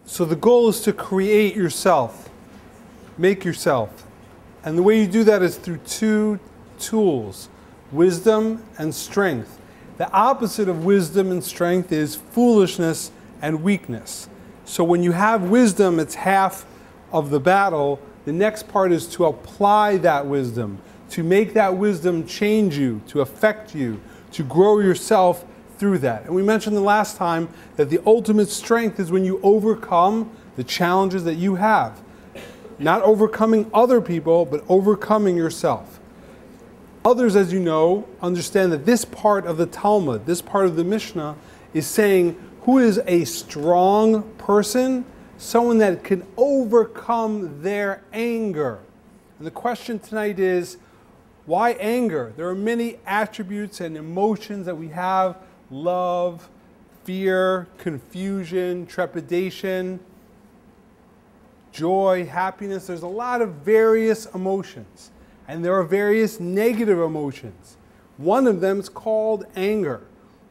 So the goal is to create yourself, make yourself. And the way you do that is through two tools, wisdom and strength. The opposite of wisdom and strength is foolishness and weakness. So when you have wisdom, it's half of the battle. The next part is to apply that wisdom, to make that wisdom change you, to affect you, to grow yourself through that. And we mentioned the last time that the ultimate strength is when you overcome the challenges that you have. Not overcoming other people, but overcoming yourself. Others, as you know, understand that this part of the Talmud, this part of the Mishnah, is saying who is a strong person? Someone that can overcome their anger. And the question tonight is, why anger? There are many attributes and emotions that we have: love, fear, confusion, trepidation, joy, happiness. There's a lot of various emotions. And there are various negative emotions. One of them is called anger.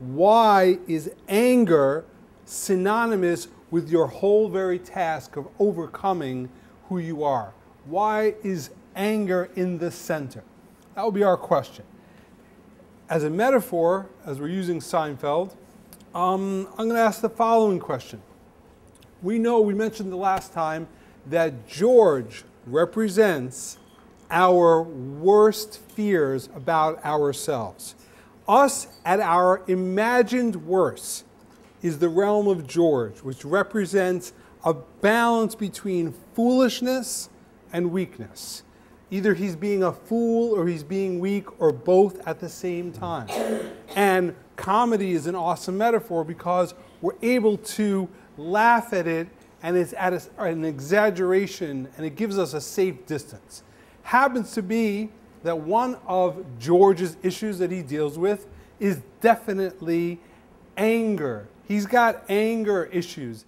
Why is anger synonymous with your whole very task of overcoming who you are? Why is anger in the center? That will be our question. As a metaphor, as we're using Seinfeld, I'm going to ask the following question. We mentioned the last time that George represents our worst fears about ourselves. Us at our imagined worst is the realm of George, which represents a balance between foolishness and weakness. Either he's being a fool or he's being weak, or both at the same time. And comedy is an awesome metaphor because we're able to laugh at it, and it's at an exaggeration, and it gives us a safe distance. Happens to be that one of George's issues that he deals with is definitely anger. He's got anger issues.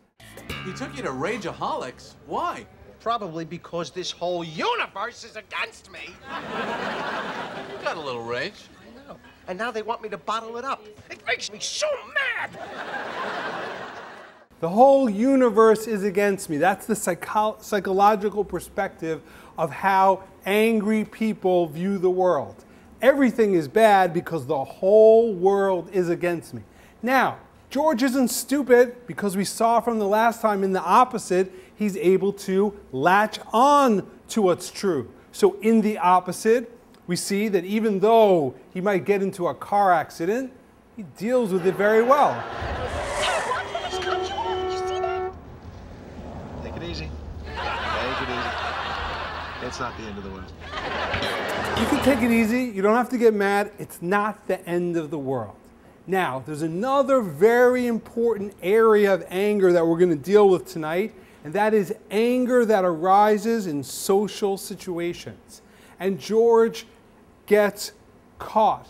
He took you to Rageaholics. Why? Probably because this whole universe is against me. You got a little rage. I know. And now they want me to bottle it up. It makes me so mad. The whole universe is against me. That's the psychological perspective of how angry people view the world. Everything is bad because the whole world is against me. Now, George isn't stupid, because we saw from the last time in the opposite, he's able to latch on to what's true. So in the opposite, we see that even though he might get into a car accident, he deals with it very well. Take it easy. Take it easy. It's not the end of the world. You can take it easy. You don't have to get mad. It's not the end of the world. Now, there's another very important area of anger that we're going to deal with tonight, and that is anger that arises in social situations. And George gets caught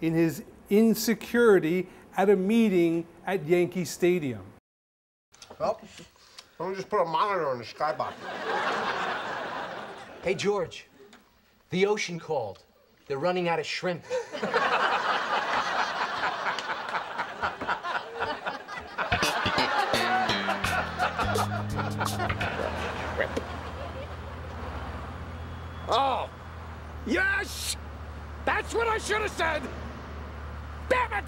in his insecurity at a meeting at Yankee Stadium. Well, let me just put a monitor in the skybox. Hey, George, the ocean called. They're running out of shrimp. Oh, yes! That's what I should have said! Damn it!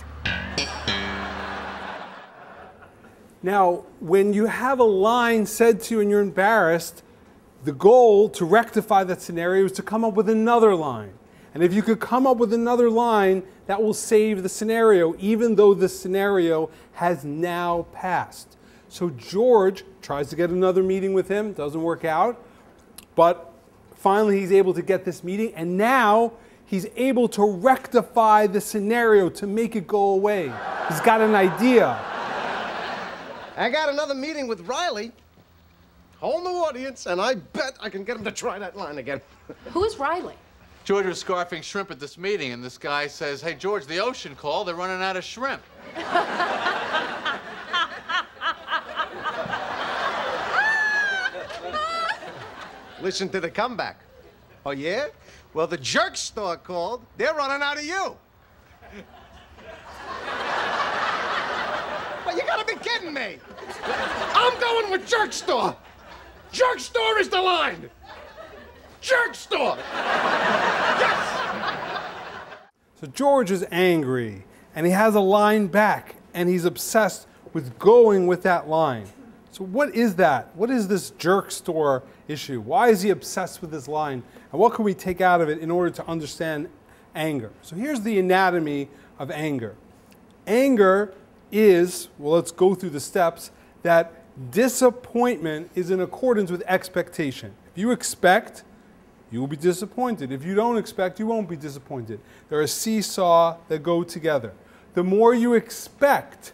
Now, when you have a line said to you and you're embarrassed, the goal to rectify that scenario is to come up with another line. And if you could come up with another line, that will save the scenario, even though the scenario has now passed. So George tries to get another meeting with him, doesn't work out, but finally he's able to get this meeting, and now he's able to rectify the scenario to make it go away. He's got an idea. I got another meeting with Riley. Whole new audience, and I bet I can get him to try that line again. Who is Riley? George was scarfing shrimp at this meeting, and this guy says, "Hey, George, the ocean called. They're running out of shrimp." Listen to the comeback. Oh, yeah? Well, the jerk store called. They're running out of you. Well, you gotta gotta be kidding me. I'm going with jerk store. Jerk store is the line. Jerk store. Yes. So George is angry, and he has a line back, and he's obsessed with going with that line. So what is that? What is this jerk store issue? Why is he obsessed with this line? And what can we take out of it in order to understand anger? So here's the anatomy of anger. Anger is, well, let's go through the steps, that disappointment is in accordance with expectation. If you expect, you will be disappointed. If you don't expect, you won't be disappointed. They're a seesaw that go together. The more you expect,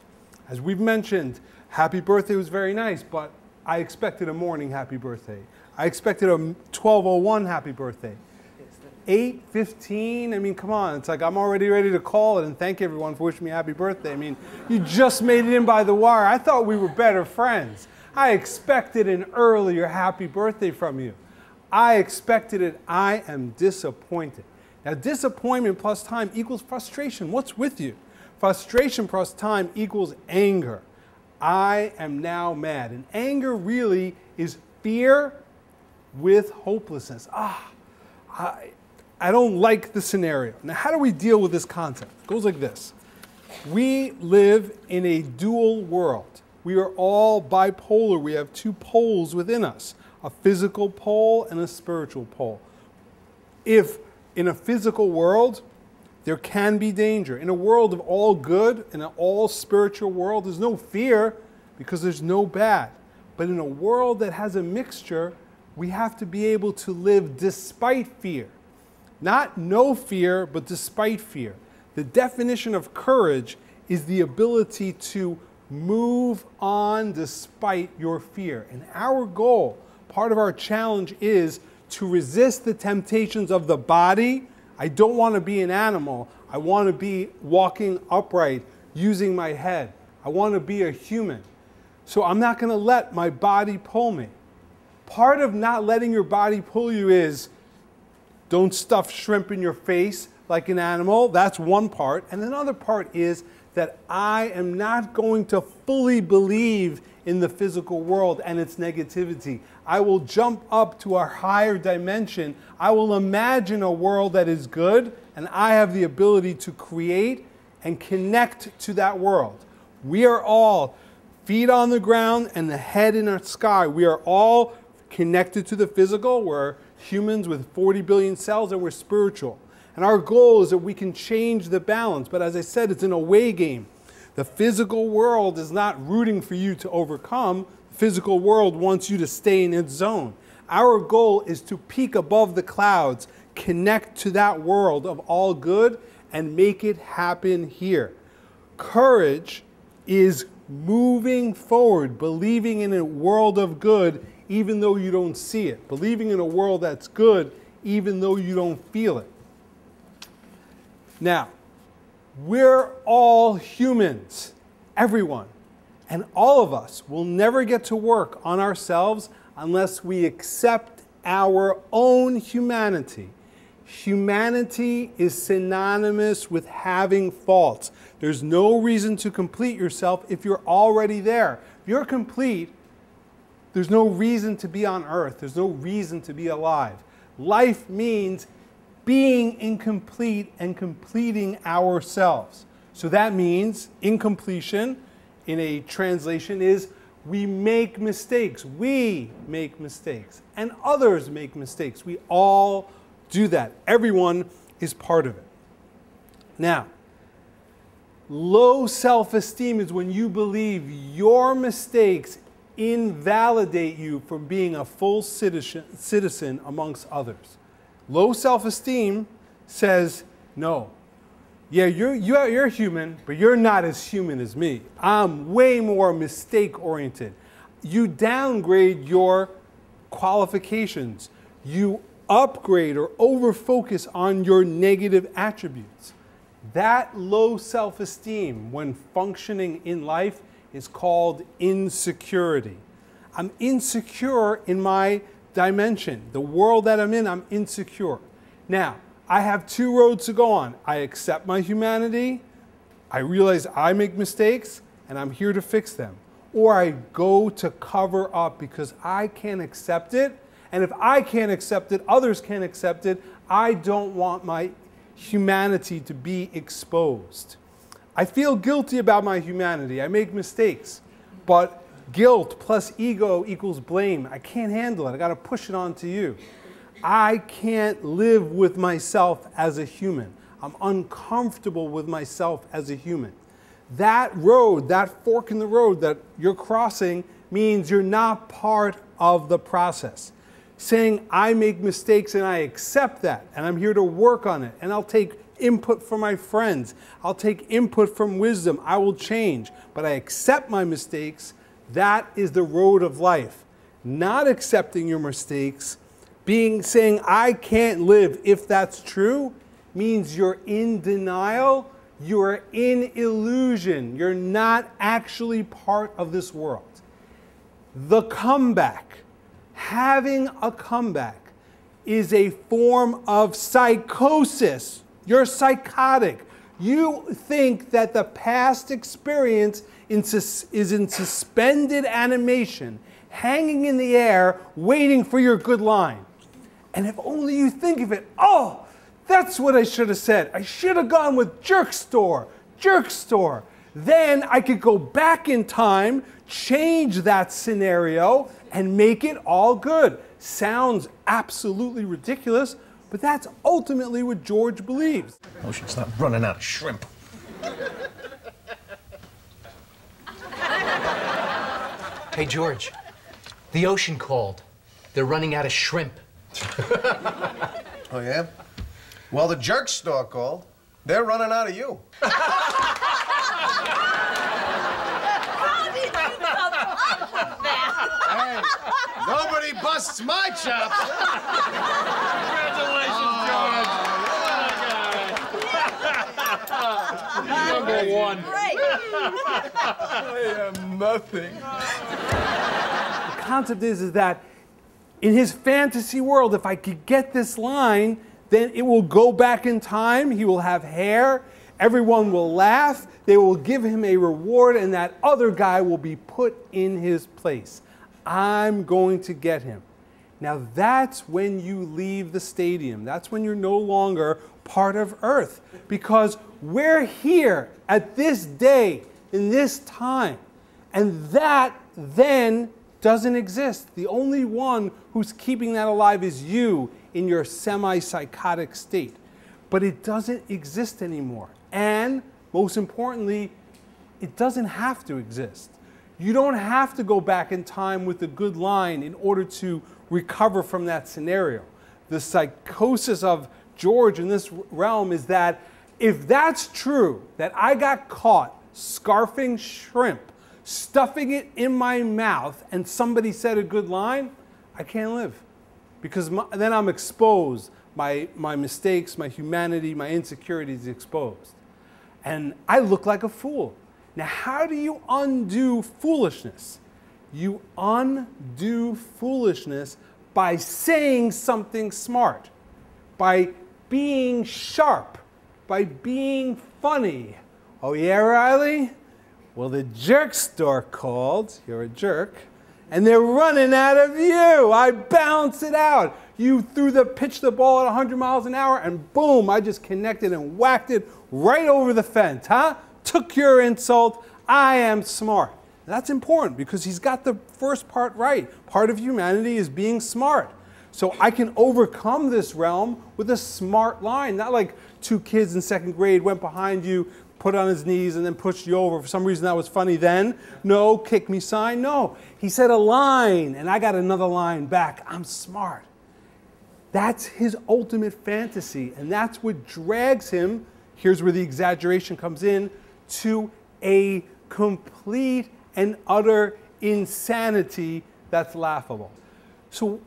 as we've mentioned, happy birthday was very nice, but I expected a morning happy birthday. I expected a 12:01 happy birthday. 8:15, I mean, come on. It's like I'm already ready to call it and thank everyone for wishing me happy birthday. I mean, you just made it in by the wire. I thought we were better friends. I expected an earlier happy birthday from you. I expected it. I am disappointed. Now, disappointment plus time equals frustration. What's with you? Frustration plus time equals anger. I am now mad. And anger really is fear with hopelessness. I don't like the scenario. Now, how do we deal with this concept? It goes like this. We live in a dual world. We are all bipolar. We have two poles within us, a physical pole and a spiritual pole. If in a physical world, there can be danger. In a world of all good, in an all spiritual world, there's no fear because there's no bad. But in a world that has a mixture, we have to be able to live despite fear. Not no fear, but despite fear. The definition of courage is the ability to move on despite your fear. And our goal, part of our challenge, is to resist the temptations of the body. I don't want to be an animal. I want to be walking upright, using my head. I want to be a human. So I'm not going to let my body pull me. Part of not letting your body pull you is don't stuff shrimp in your face like an animal. That's one part. And another part is that I am not going to fully believe in the physical world and its negativity. I will jump up to a higher dimension. I will imagine a world that is good, and I have the ability to create and connect to that world. We are all feet on the ground and the head in the sky. We are all connected to the physical. We're humans with 40 billion cells, and we're spiritual. And our goal is that we can change the balance. But as I said, it's an away game. The physical world is not rooting for you to overcome. The physical world wants you to stay in its zone. Our goal is to peak above the clouds, connect to that world of all good, and make it happen here. Courage is moving forward, believing in a world of good, even though you don't see it. Believing in a world that's good, even though you don't feel it. Now, we're all humans, everyone. And all of us will never get to work on ourselves unless we accept our own humanity. Humanity is synonymous with having faults. There's no reason to complete yourself if you're already there. If you're complete, there's no reason to be on earth. There's no reason to be alive. Life means being incomplete and completing ourselves. So that means incompletion in a translation is we make mistakes. We make mistakes. And others make mistakes. We all do that. Everyone is part of it. Now, low self-esteem is when you believe your mistakes invalidate you from being a full citizen amongst others. Low self-esteem says, no, yeah, you're human, but you're not as human as me. I'm way more mistake-oriented. You downgrade your qualifications. You upgrade or over-focus on your negative attributes. That low self-esteem, when functioning in life, is called insecurity. I'm insecure in my dimension. The world that I'm in, I'm insecure. Now, I have two roads to go on. I accept my humanity, I realize I make mistakes, and I'm here to fix them. Or I go to cover up because I can't accept it. And if I can't accept it, others can't accept it. I don't want my humanity to be exposed. I feel guilty about my humanity. I make mistakes. But guilt plus ego equals blame. I can't handle it. I got to push it onto you. I can't live with myself as a human. I'm uncomfortable with myself as a human. That road, that fork in the road that you're crossing means you're not part of the process. Saying I make mistakes and I accept that and I'm here to work on it and I'll take input from my friends. I'll take input from wisdom. I will change. But I accept my mistakes. That is the road of life. Not accepting your mistakes, saying I can't live, if that's true, means you're in denial. You're in illusion. You're not actually part of this world. The comeback, having a comeback, is a form of psychosis. You're psychotic. You think that the past experience is in suspended animation, hanging in the air, waiting for your good line. And if only you think of it, oh, that's what I should have said. I should have gone with jerk store. Then I could go back in time, change that scenario, and make it all good. Sounds absolutely ridiculous, but that's ultimately what George believes. Ocean, stop running out of shrimp. Hey, George, the ocean called. They're running out of shrimp. Oh, yeah? Well, the jerk store called. They're running out of you. How did you come up with that? Hey, nobody busts my chops. Congratulations, George. Number one. Great. I am nothing. The concept is that in his fantasy world, if I could get this line, then it will go back in time. He will have hair. Everyone will laugh. They will give him a reward, and that other guy will be put in his place. I'm going to get him. Now that's when you leave the stadium. That's when you're no longer part of Earth, because we're here at this day, in this time, and that then doesn't exist. The only one who's keeping that alive is you in your semi-psychotic state. But it doesn't exist anymore. And most importantly, it doesn't have to exist. You don't have to go back in time with a good line in order to recover from that scenario. The psychosis of George in this realm is that if that's true, that I got caught scarfing shrimp, stuffing it in my mouth, and somebody said a good line, I can't live. Because then I'm exposed. My mistakes, my humanity, my insecurity is exposed. And I look like a fool. Now, how do you undo foolishness? You undo foolishness by saying something smart, by being sharp, by being funny. Oh yeah, Riley? Well, the jerk store called, you're a jerk, and they're running out of you. I bounce it out. You pitched the ball at 100 miles an hour, and boom, I just connected and whacked it right over the fence, huh? Took your insult. I am smart. That's important because he's got the first part right. Part of humanity is being smart. So I can overcome this realm with a smart line, not like two kids in second grade went behind you, put on his knees, and then pushed you over. For some reason that was funny then. No, kick me sign. No, he said a line, and I got another line back. I'm smart. That's his ultimate fantasy, and that's what drags him, here's where the exaggeration comes in, to a complete and utter insanity that's laughable. So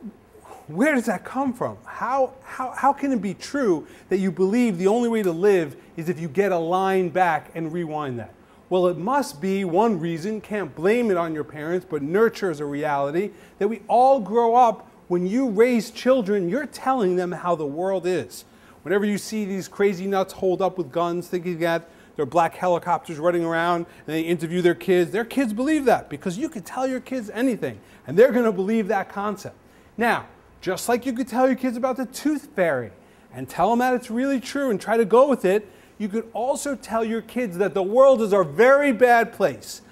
where does that come from? How can it be true that you believe the only way to live is if you get a line back and rewind that? Well, it must be one reason, can't blame it on your parents, but nurture is a reality, that we all grow up. When you raise children, you're telling them how the world is. Whenever you see these crazy nuts holed up with guns thinking that there are black helicopters running around and they interview their kids. Their kids believe that because you could tell your kids anything and they're going to believe that concept. Now, just like you could tell your kids about the tooth fairy and tell them that it's really true and try to go with it, you could also tell your kids that the world is a very bad place.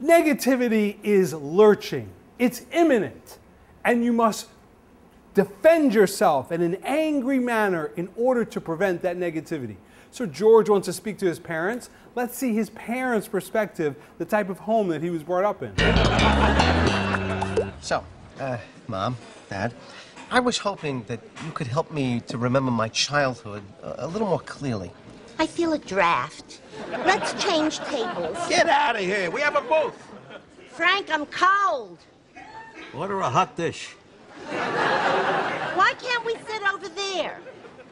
Negativity is lurching. It's imminent. And you must defend yourself in an angry manner in order to prevent that negativity. So George wants to speak to his parents. Let's see his parents' perspective, the type of home that he was brought up in. So, Mom, Dad, I was hoping that you could help me to remember my childhood a little more clearly. I feel a draft. Let's change tables. Get out of here. We have a booth. Frank, I'm cold. Order a hot dish. Why can't we sit over there?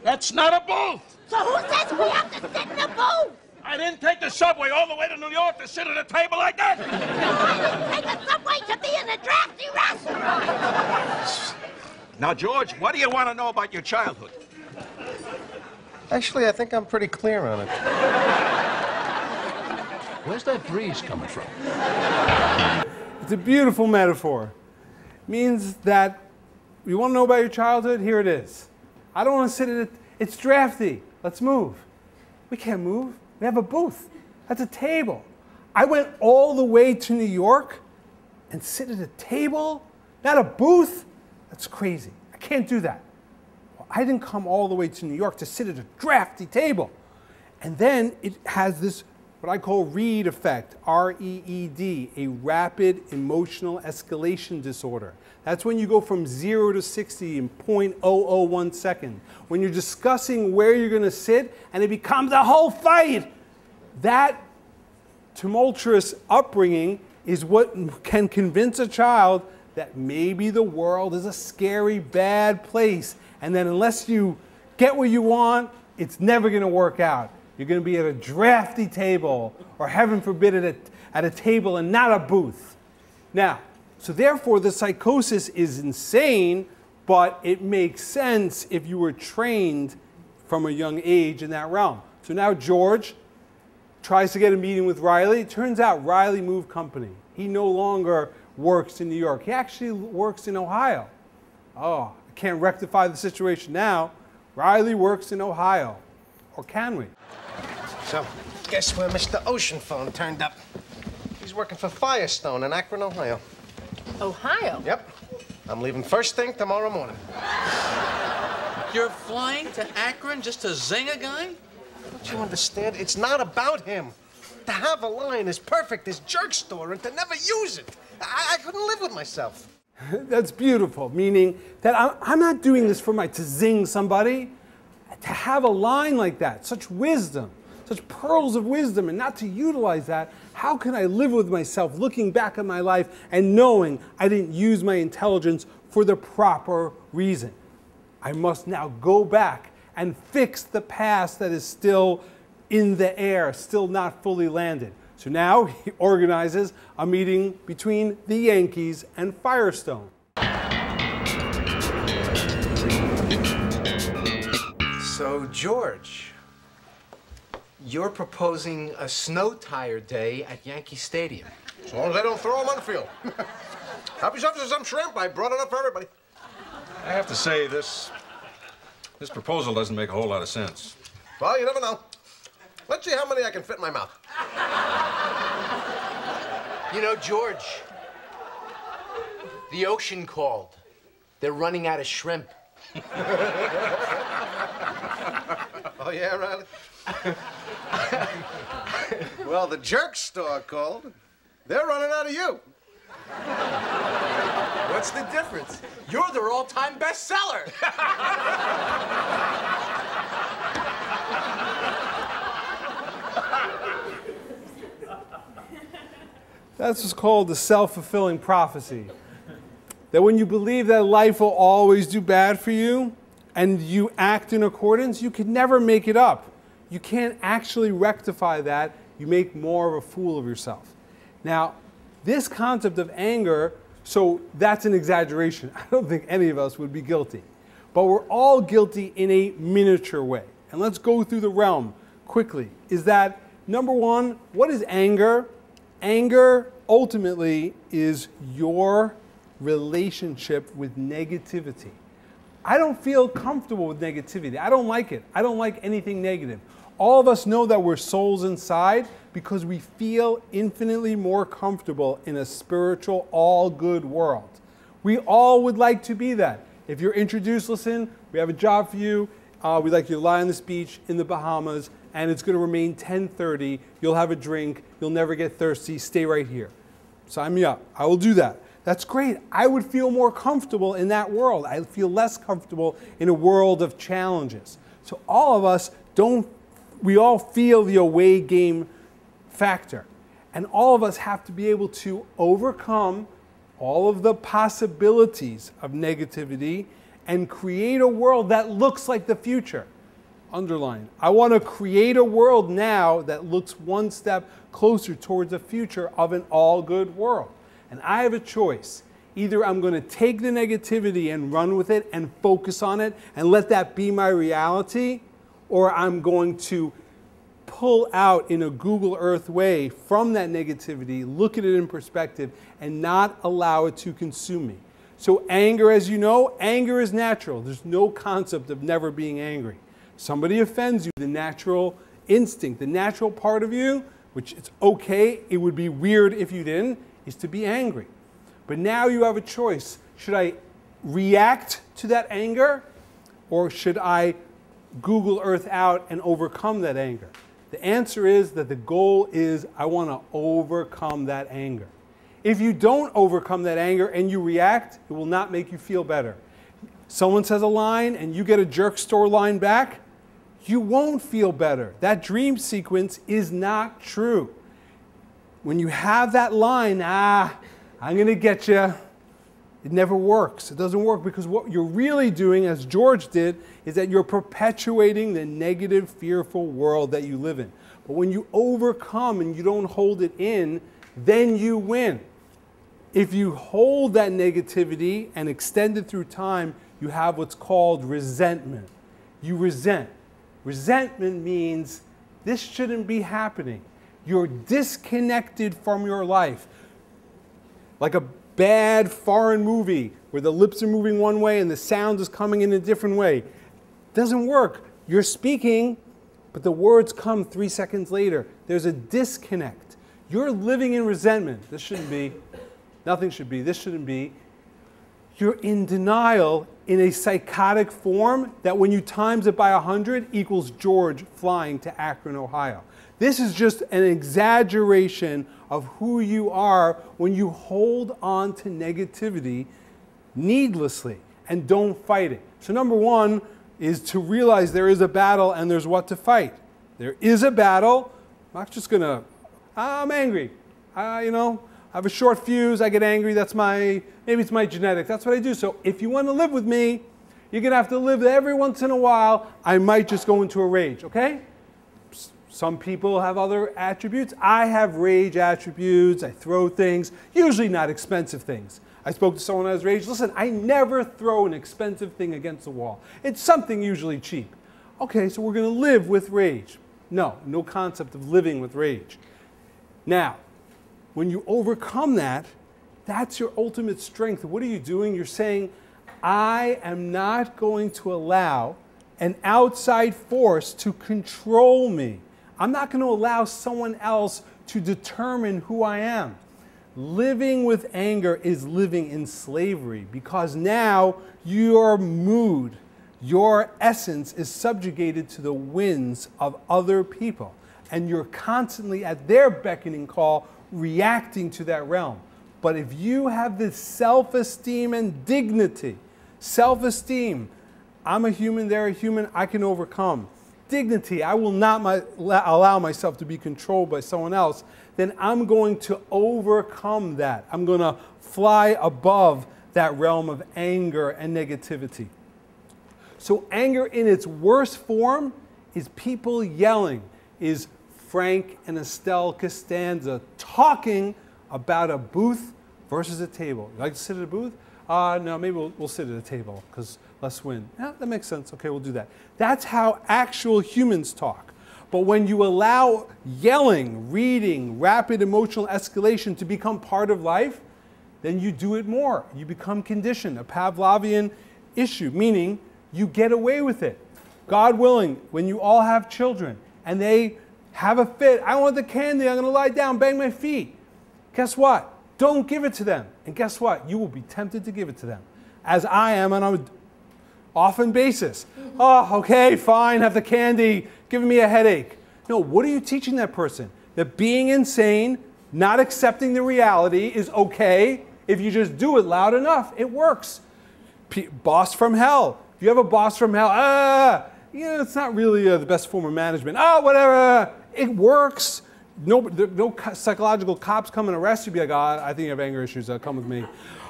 That's not a booth. So who says we have to sit in a booth? I didn't take the subway all the way to New York to sit at a table like that. I didn't take a subway to be in a drafty restaurant. Now, George, what do you want to know about your childhood? Actually, I think I'm pretty clear on it. Where's that breeze coming from? It's a beautiful metaphor. It means that you want to know about your childhood? Here it is. I don't want to sit at it. It's drafty. Let's move. We can't move. We have a booth. That's a table. I went all the way to New York and sit at a table, not a booth. That's crazy. I can't do that. Well, I didn't come all the way to New York to sit at a drafty table. And then it has this, what I call REED effect, R-E-E-D, a rapid emotional escalation disorder. That's when you go from 0 to 60 in 0.001 second. When you're discussing where you're going to sit and it becomes a whole fight. That tumultuous upbringing is what can convince a child that maybe the world is a scary, bad place. And that unless you get what you want, it's never going to work out. You're going to be at a drafty table, or heaven forbid, at a table and not a booth. Now, so therefore the psychosis is insane, but it makes sense if you were trained from a young age in that realm. So now George tries to get a meeting with Riley. It turns out Riley moved company. He no longer works in New York. He actually works in Ohio. Oh, I can't rectify the situation now. Riley works in Ohio. Or can we? So, guess where Mr. Ocean Phone turned up? He's working for Firestone in Akron, Ohio. Ohio? Yep. I'm leaving first thing tomorrow morning. You're flying to Akron just to zing a guy? Don't you understand? It's not about him. To have a line is perfect as jerk store, and to never use it. I couldn't live with myself. That's beautiful, meaning that I'm not doing this to zing somebody. To have a line like that, such wisdom, such pearls of wisdom, and not to utilize that, how can I live with myself looking back at my life and knowing I didn't use my intelligence for the proper reason? I must now go back and fix the past that is still in the air, still not fully landed. So now he organizes a meeting between the Yankees and Firestone. So, George, you're proposing a snow tire day at Yankee Stadium. As long as they don't throw them on the field. Help yourself to some shrimp. I brought enough for everybody. I have to say, this proposal doesn't make a whole lot of sense. Well, you never know. Let's see how many I can fit in my mouth. You know, George, the ocean called. They're running out of shrimp. Oh, yeah, Riley? Well, the jerk store called. They're running out of you. What's the difference? You're their all-time bestseller. That's what's called the self-fulfilling prophecy. That when you believe that life will always do bad for you and you act in accordance, you can never make it up. You can't actually rectify that. You make more of a fool of yourself. Now, this concept of anger, so that's an exaggeration. I don't think any of us would be guilty. But we're all guilty in a miniature way. And let's go through the realm quickly is that, number one, what is anger? Anger ultimately is your relationship with negativity. I don't feel comfortable with negativity. I don't like it. I don't like anything negative. All of us know that we're souls inside because we feel infinitely more comfortable in a spiritual, all-good world. We all would like to be that. If you're introduced, listen, we have a job for you. We'd like you to lie on this beach in the Bahamas, and it's going to remain 10:30. You'll have a drink. You'll never get thirsty. Stay right here. Sign me up. I will do that. That's great. I would feel more comfortable in that world. I feel less comfortable in a world of challenges. So all of us we all feel the away game factor. And all of us have to be able to overcome all of the possibilities of negativity and create a world that looks like the future. Underline. I want to create a world now that looks one step closer towards the future of an all-good world. And I have a choice. Either I'm going to take the negativity and run with it and focus on it and let that be my reality, or I'm going to pull out in a Google Earth way from that negativity, look at it in perspective, and not allow it to consume me. So anger, as you know, anger is natural. There's no concept of never being angry. Somebody offends you, the natural instinct, the natural part of you, which it's okay, it would be weird if you didn't, is to be angry. But now you have a choice. Should I react to that anger, or should I Google Earth out and overcome that anger? The answer is that the goal is I want to overcome that anger. If you don't overcome that anger and you react, it will not make you feel better. Someone says a line and you get a jerk store line back, you won't feel better. That dream sequence is not true. When you have that line, I'm going to get you, it never works. It doesn't work because what you're really doing, as George did, is that you're perpetuating the negative, fearful world that you live in. But when you overcome and you don't hold it in, then you win. If you hold that negativity and extend it through time, you have what's called resentment. You resent. Resentment means this shouldn't be happening. You're disconnected from your life. Like a bad foreign movie where the lips are moving one way and the sound is coming in a different way. Doesn't work. You're speaking, but the words come 3 seconds later. There's a disconnect. You're living in resentment. This shouldn't be. Nothing should be. This shouldn't be. You're in denial in a psychotic form that when you times it by 100 equals George flying to Akron, Ohio. This is just an exaggeration of who you are when you hold on to negativity needlessly and don't fight it. So number one is to realize there is a battle and there's what to fight. There is a battle. I'm not just going to, I'm angry. I have a short fuse. I get angry. Maybe it's my genetic. That's what I do. So if you want to live with me, you're going to have to live every once in a while. I might just go into a rage, okay? Some people have other attributes. I have rage attributes. I throw things, usually not expensive things. I spoke to someone who has rage. Listen, I never throw an expensive thing against the wall. It's something usually cheap. Okay, so we're going to live with rage. No concept of living with rage. Now, when you overcome that, that's your ultimate strength. What are you doing? You're saying, I am not going to allow an outside force to control me. I'm not going to allow someone else to determine who I am. Living with anger is living in slavery because now your mood, your essence is subjugated to the whims of other people. And you're constantly at their beckoning call reacting to that realm. But if you have this self-esteem and dignity, self-esteem, I'm a human, they're a human, I can overcome. Dignity, I will not allow myself to be controlled by someone else, then I'm going to overcome that. I'm going to fly above that realm of anger and negativity. So anger in its worst form is people yelling, is Frank and Estelle Costanza talking about a booth versus a table. You like to sit at a booth? No, maybe we'll sit at a table because let's win. Yeah, that makes sense. Okay, we'll do that. That's how actual humans talk. But when you allow yelling, reading, rapid emotional escalation to become part of life, then you do it more. You become conditioned, a Pavlovian issue, meaning you get away with it. God willing, when you all have children and they have a fit, I want the candy, I'm going to lie down, bang my feet. Guess what? Don't give it to them. And guess what? You will be tempted to give it to them, as I am on an often basis. Oh, okay, fine, have the candy, giving me a headache. No, what are you teaching that person? That being insane, not accepting the reality is okay if you just do it loud enough. It works. Boss from hell. If you have a boss from hell, it's not really the best form of management. Whatever. It works. No psychological cops come and arrest you. Be like, I think you have anger issues. Come with me.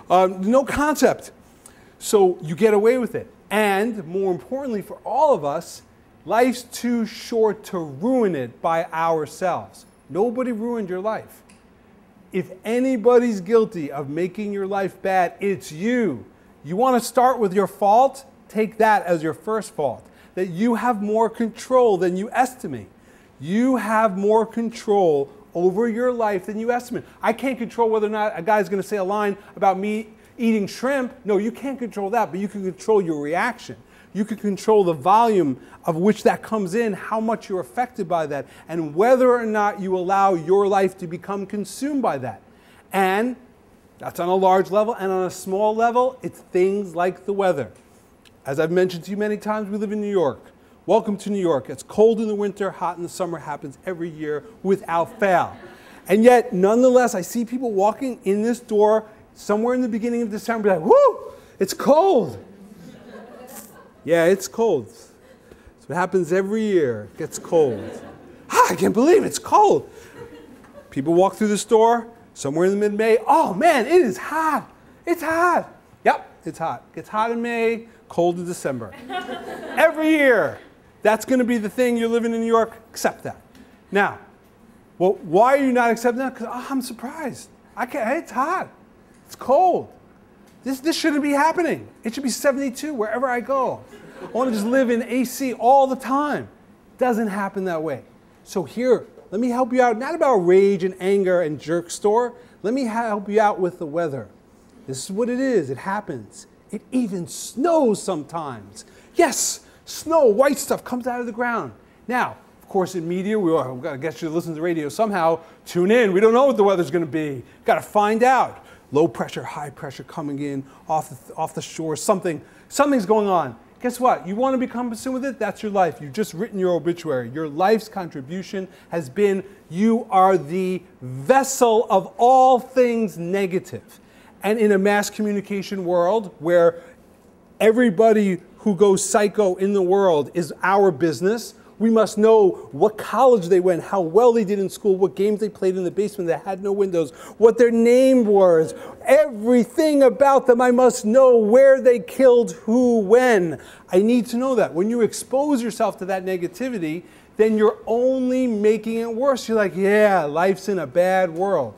No concept. So you get away with it. And more importantly for all of us, life's too short to ruin it by ourselves. Nobody ruined your life. If anybody's guilty of making your life bad, it's you. You want to start with your fault? Take that as your first fault. That you have more control than you estimate. You have more control over your life than you estimate. I can't control whether or not a guy's going to say a line about me eating shrimp. No, you can't control that, but you can control your reaction. You can control the volume of which that comes in, how much you're affected by that, and whether or not you allow your life to become consumed by that. And that's on a large level, and on a small level, it's things like the weather. As I've mentioned to you many times, we live in New York. Welcome to New York. It's cold in the winter, hot in the summer, happens every year without fail. And yet, nonetheless, I see people walking in this door somewhere in the beginning of December, like, whoo, it's cold. Yeah, it's cold. That's what happens every year. It gets cold. I can't believe it's cold. People walk through the store somewhere in the mid-May. Oh, man, it is hot. It's hot. Yep, it's hot. It gets hot in May, cold in December. Every year. That's going to be the thing. You're living in New York. Accept that. Now, well, why are you not accepting that? Because I'm surprised. It's hot. It's cold. This shouldn't be happening. It should be 72 wherever I go. I want to just live in AC all the time. It doesn't happen that way. So here, let me help you out, not about rage and anger and jerk store. Let me help you out with the weather. This is what it is. It happens. It even snows sometimes. Yes, snow, white stuff comes out of the ground. Now, of course, in media, we've got to get you to listen to the radio somehow. Tune in. We don't know what the weather's going to be. Got to find out. Low pressure, high pressure coming in off the shore. Something's going on. Guess what? You want to become consumed with it? That's your life. You've just written your obituary. Your life's contribution has been you are the vessel of all things negative. And in a mass communication world where everybody who goes psycho in the world is our business, we must know what college they went, how well they did in school, what games they played in the basement that had no windows, what their name was, everything about them. I must know where they killed who, when. I need to know that. When you expose yourself to that negativity, then you're only making it worse. You're like, yeah, life's in a bad world.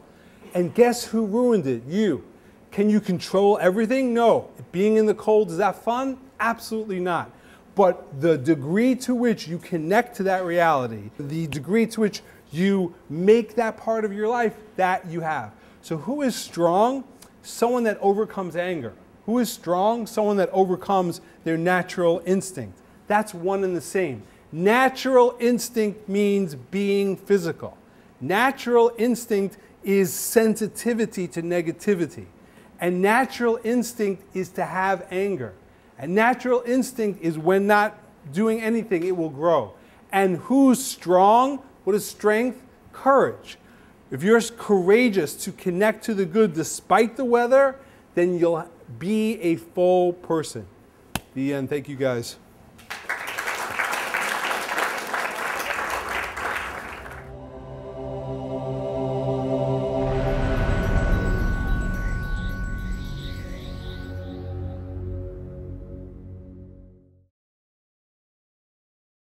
And guess who ruined it? You. Can you control everything? No. Being in the cold, is that fun? Absolutely not. But the degree to which you connect to that reality, the degree to which you make that part of your life, that you have. So who is strong? Someone that overcomes anger. Who is strong? Someone that overcomes their natural instinct. That's one and the same. Natural instinct means being physical. Natural instinct is sensitivity to negativity. And natural instinct is to have anger. And natural instinct is when not doing anything, it will grow. And who's strong? What is strength? Courage. If you're courageous to connect to the good despite the weather, then you'll be a full person. The end. Thank you guys.